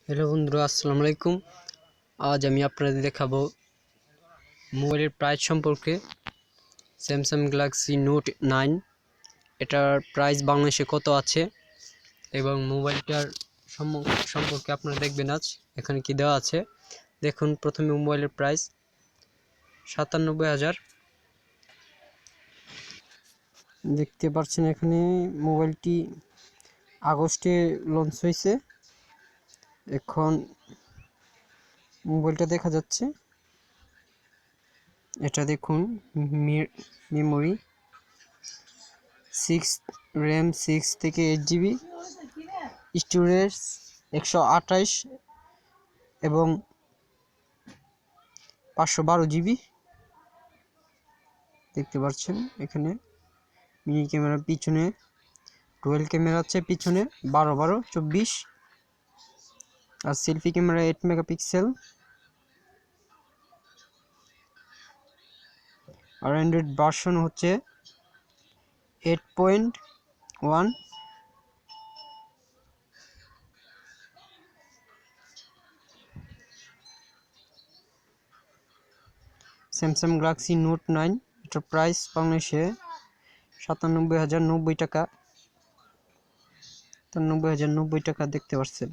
Hello বন্ধুরা, আসসালামু আলাইকুম। আজ আমি আপনাদের দেখাবো মোবাইলের প্রাইস সম্পর্কে। স্যামসাং গ্যালাক্সি নোট 9 এটার প্রাইস বাংলাদেশে কত আছে এবং মোবাইলটার সম্পর্কে আপনারা দেখবেন আজ এখানে কি দেওয়া আছে। দেখুন, প্রথমে মোবাইলের প্রাইস 97,000 দেখতে পাচ্ছেন। এখানে মোবাইলটি আগস্টে লঞ্চ হয়েছে। এখন মোবাইলটা দেখা যাচ্ছে। এটা দেখুন, মেমোরি 6, র্যাম 6 থেকে 8 GB, স্টোরেজ 128 এবং 512 GB দেখতে পাচ্ছেন। এখানে মিনি ক্যামেরা পিছনে, ডুয়াল ক্যামেরা আছে পিছনে 12-12-24, আর সেলফি ক্যামেরা 8 মেগাপিক্সেল। আর অ্যান্ড্রয়েড ভার্সন হচ্ছে 8.1। স্যামসাং গ্যালাক্সি নোট 9 এটার প্রাইস বাংলাদেশে 97,090 টাকা। 97,090 টাকা দেখতে পাচ্ছেন।